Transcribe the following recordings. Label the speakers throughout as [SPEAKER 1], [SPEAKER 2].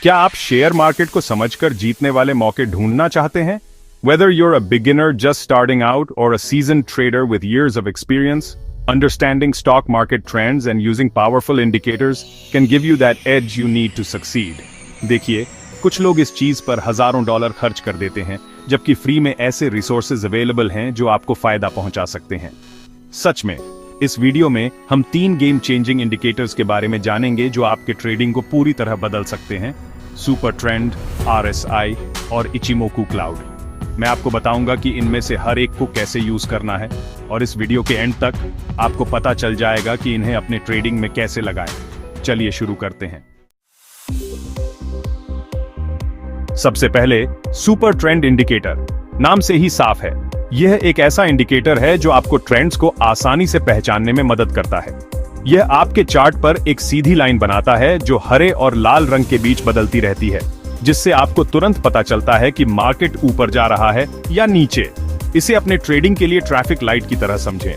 [SPEAKER 1] क्या आप share market को समझकर जीतने वाले मौके ढूंढना चाहते हैं? Whether you're a beginner just starting out or a seasoned trader with years of experience, understanding stock market trends and using powerful indicators can give you that edge you need to succeed. देखिए, कुछ लोग इस चीज पर हजारों dollar खर्च कर देते हैं, जबकि फ्री में ऐसे रिसोर्सेज अवेलेबल हैं जो आपको फायदा पहुंचा सकते हैं। सच में, इस वीडियो में हम 3 गेम चेंजिंग इंडिकेटर्स के बारे में जानेंगे जो आपके ट्रेडिंग को पूरी तरह बदल सकते हैं: सुपर ट्रेंड, RSI और इचिमोकू क्लाउड। मैं आपको बताऊंगा कि इनमें से हर एक को कैसे यूज करना है, और इस वीडियो के एंड तक आपको पता चल जाएगा कि इन्हें अपने ट्रेडिंग में कैसे लगाएं। चलिए शुरू करते हैं। सबसे पहले सुपर ट्रेंड इंडिकेटर। नाम से ही साफ है, यह एक ऐसा इंडिकेटर है जो आपको ट्रेंड्स को आसानी से पहचानने में मदद करता है। यह आपके चार्ट पर एक सीधी लाइन बनाता है जो हरे और लाल रंग के बीच बदलती रहती है, जिससे आपको तुरंत पता चलता है कि मार्केट ऊपर जा रहा है या नीचे। इसे अपने ट्रेडिंग के लिए ट्रैफिक लाइट की तरह समझें।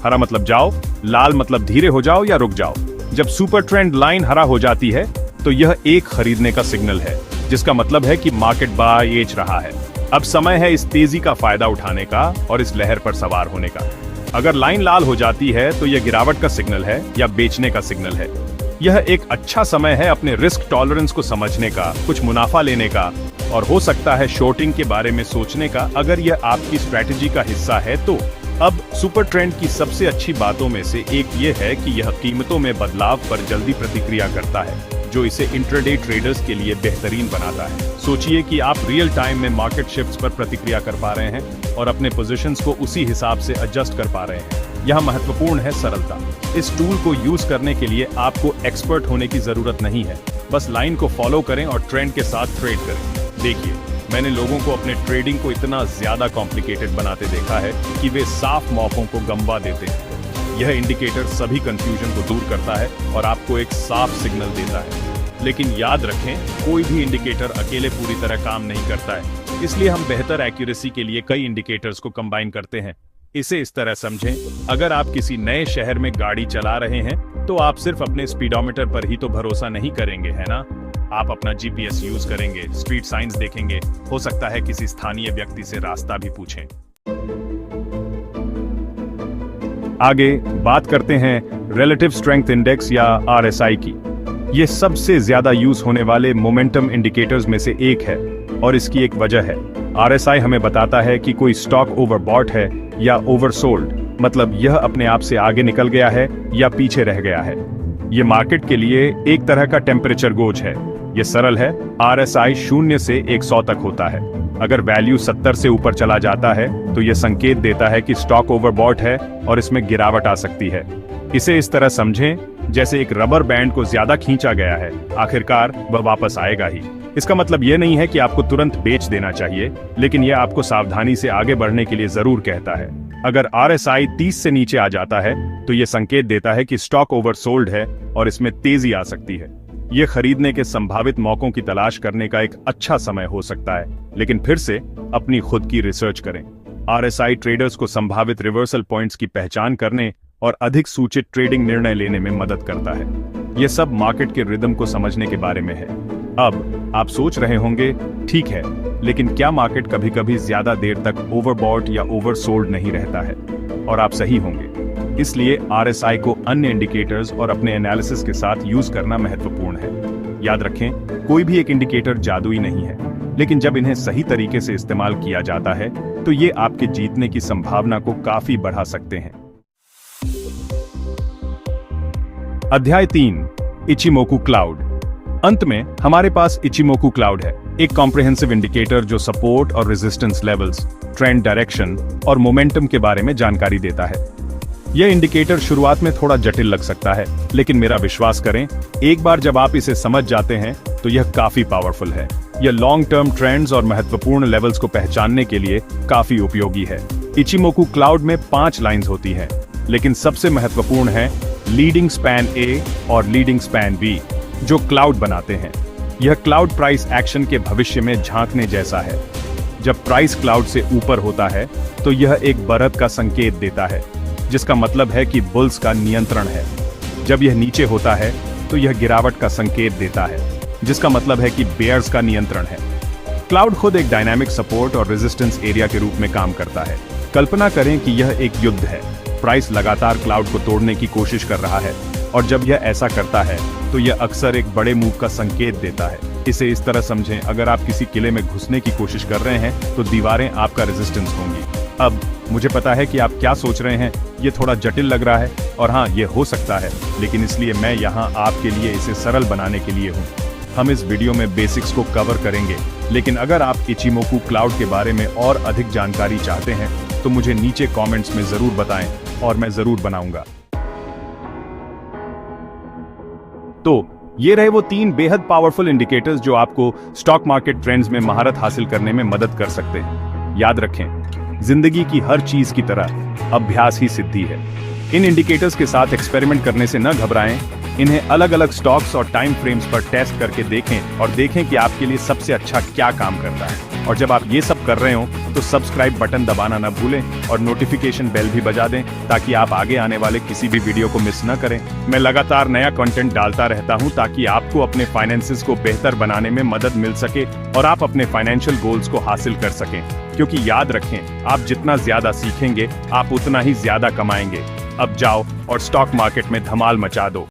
[SPEAKER 1] हरा मतलब जाओ, लाल मतलब धीरे हो जाओ या रुक जाओ। जब सुपर ट्रेंड लाइन हरा हो जाती है तो यह एक खरीदने का सिग्नल है, जिसका मतलब है कि मार्केट बाय एज रहा है। अब समय है इस तेजी का फायदा उठाने का और इस लहर पर सवार होने का। अगर लाइन लाल हो जाती है तो यह गिरावट का सिग्नल है या बेचने का सिग्नल है। यह एक अच्छा समय है अपने रिस्क टॉलरेंस को समझने का, कुछ मुनाफा लेने का, और हो सकता है शॉर्टिंग के बारे में सोचने का अगर यह आपकी स्ट्रेटजी का हिस्सा है तो। अब सुपर ट्रेंड की सबसे अच्छी बातों में से एक यह है कि यह कीमतों में बदलाव पर जल्दी प्रतिक्रिया करता है, जो इसे इंट्राडे ट्रेडर्स के लिए बेहतरीन बनाता है। सोचिए कि आप रियल टाइम में मार्केट शिफ्ट्स पर प्रतिक्रिया कर पा रहे हैं और अपने पोजीशंस को उसी हिसाब से एडजस्ट कर पा रहे हैं। यह महत्वपूर्ण है सरलता। इस टूल को यूज करने के लिए आपको एक्सपर्ट होने की जरूरत नहीं है, बस लाइन को फॉलो करें और ट्रेंड के साथ ट्रेड करें। देखिए, मैंने लोगों को अपने ट्रेडिंग को इतना ज्यादा कॉम्प्लिकेटेड बनाते देखा है कि वे साफ मौकों को गंवा देते हैं। यह इंडिकेटर सभी कंफ्यूजन को दूर करता है और आपको एक साफ सिग्नल देता है। लेकिन याद रखें, कोई भी इंडिकेटर अकेले पूरी तरह काम नहीं करता है, इसलिए हम बेहतर एक्यूरेसी के लिए कई इंडिकेटर्स को कंबाइन करते हैं। इसे इस तरह समझें, अगर आप किसी नए शहर में गाड़ी चला रहे हैं तो आप सिर्फ अपने स्पीडोमीटर पर ही तो भरोसा नहीं करेंगे, है ना? आप अपना GPS यूज करेंगे, स्ट्रीट साइंस देखेंगे, हो सकता है किसी स्थानीय व्यक्ति से रास्ता भी पूछें। आगे बात करते हैं रिलेटिव स्ट्रेंथ इंडेक्स या RSI की। यह सबसे ज्यादा यूज होने वाले मोमेंटम इंडिकेटर्स में से एक है और इसकी एक वजह है। RSI हमें बताता है कि कोई स्टॉक ओवरबॉट है या ओवरसोल्ड, मतलब यह अपने आप से आगे निकल गया है या पीछे रह गया है। यह मार्केट के लिए एक तरह का टेम्परेचर गोज है। यह सरल है, RSI 0 से 100 तक होता है। अगर वैल्यू 70 से ऊपर चला जाता है तो यह संकेत देता है कि स्टॉक ओवरबॉट है और इसमें गिरावट आ सकती है। इसे इस तरह समझें जैसे एक रबर बैंड को ज्यादा खींचा गया है, आखिरकार वह वापस आएगा ही। इसका मतलब यह नहीं है कि आपको तुरंत बेच देना चाहिए, लेकिन यह आपको सावधानी से आगे बढ़ने के लिए जरूर कहता है। अगर RSI 30 से नीचे आ जाता है तो यह संकेत देता है कि स्टॉक ओवरसोल्ड है और इसमें तेजी आ सकती है। यह खरीदने के संभावित मौकों की तलाश करने का एक अच्छा समय हो सकता है, लेकिन फिर से अपनी खुद की रिसर्च करें। RSI ट्रेडर्स को संभावित रिवर्सल पॉइंट्स की पहचान करने और अधिक सूचित ट्रेडिंग निर्णय लेने में मदद करता है। यह सब मार्केट के रिदम को समझने के बारे में है। अब आप सोच रहे होंगे, ठीक है, लेकिन क्या मार्केट कभी-कभी ज्यादा देर तक ओवरबॉट या ओवरसोल्ड नहीं रहता है? और आप सही होंगे। इसलिए RSI को अन्य इंडिकेटर्स और अपने एनालिसिस के साथ यूज करना महत्वपूर्ण है। याद रखें, कोई भी एक इंडिकेटर जादुई नहीं है, लेकिन जब इन्हें सही तरीके से इस्तेमाल किया जाता है तो ये आपके जीतने की संभावना को काफी बढ़ा सकते हैं। अध्याय 3, इचिमोकू क्लाउड। अंत में हमारे पास इचिमोकू क्लाउड है, एक कॉम्प्रिहेंसिव इंडिकेटर जो सपोर्ट और रेजिस्टेंस लेवल्स, ट्रेंड डायरेक्शन और मोमेंटम के बारे में जानकारी देता है। यह इंडिकेटर शुरुआत में थोड़ा जटिल लग सकता है, लेकिन मेरा विश्वास करें, एक बार जब आप इसे समझ जाते हैं तो यह काफी पावरफुल है। यह लॉन्ग टर्म ट्रेंड्स और महत्वपूर्ण लेवल्स को पहचानने के लिए काफी उपयोगी है। इचिमोकू क्लाउड में 5 लाइंस होती हैं, लेकिन सबसे महत्वपूर्ण है लीडिंग स्पैन A और लीडिंग स्पैन B, जो क्लाउड बनाते हैं। यह क्लाउड प्राइस एक्शन के भविष्य में झांकने जैसा है। जब प्राइस क्लाउड से ऊपर होता है तो यह एक बढ़त का संकेत देता है, जिसका मतलब है कि बुल्स का नियंत्रण है। जब यह नीचे होता है तो यह गिरावट का संकेत देता है। जिसका मतलब है कि बेयर्स का नियंत्रण है। क्लाउड खुद एक डायनामिक सपोर्ट और रेजिस्टेंस एरिया के रूप में काम करता है। कल्पना करें कि यह एक युद्ध है। प्राइस लगातार क्लाउड को तोड़ने की कोशिश कर रहा है, और जब यह ऐसा करता है तो यह अक्सर एक बड़े मूव का संकेत देता है। इसे इस तरह समझें, अगर आप किसी किले में घुसने की कोशिश कर रहे हैं तो दीवारें आपका रेजिस्टेंस होंगी। अब मुझे पता है कि आप क्या सोच रहे हैं, ये थोड़ा जटिल लग रहा है, और हाँ, ये हो सकता है, लेकिन इसलिए मैं यहाँ आपके लिए इसे सरल बनाने के लिए हूँ। हम इस वीडियो में बेसिक्स को कवर करेंगे, लेकिन अगर आप इचिमोकू क्लाउड के बारे में और अधिक जानकारी चाहते हैं तो मुझे नीचे कमेंट्स में जरूर बताएं और मैं जरूर बनाऊंगा। तो ये रहे वो 3 बेहद पावरफुल इंडिकेटर्स जो आपको स्टॉक मार्केट ट्रेंड्स में महारत हासिल करने में मदद कर सकते हैं। याद रखें, जिंदगी की हर चीज की तरह अभ्यास ही सिद्धि है। इन इंडिकेटर्स के साथ एक्सपेरिमेंट करने से न घबराएं। इन्हें अलग अलग स्टॉक्स और टाइम फ्रेम्स पर टेस्ट करके देखें और देखें कि आपके लिए सबसे अच्छा क्या काम करता है। और जब आप ये सब कर रहे हो तो सब्सक्राइब बटन दबाना न भूलें और नोटिफिकेशन बेल भी बजा दें, ताकि आप आगे आने वाले किसी भी वीडियो को मिस न करें। मैं लगातार नया कंटेंट डालता रहता हूं ताकि आपको अपने फाइनेंसेस को बेहतर बनाने में मदद मिल सके और आप अपने फाइनेंशियल गोल्स को हासिल कर सकें। क्योंकि याद रखें, आप जितना ज्यादा सीखेंगे आप उतना ही ज्यादा कमाएंगे। अब जाओ और स्टॉक मार्केट में धमाल मचा दो।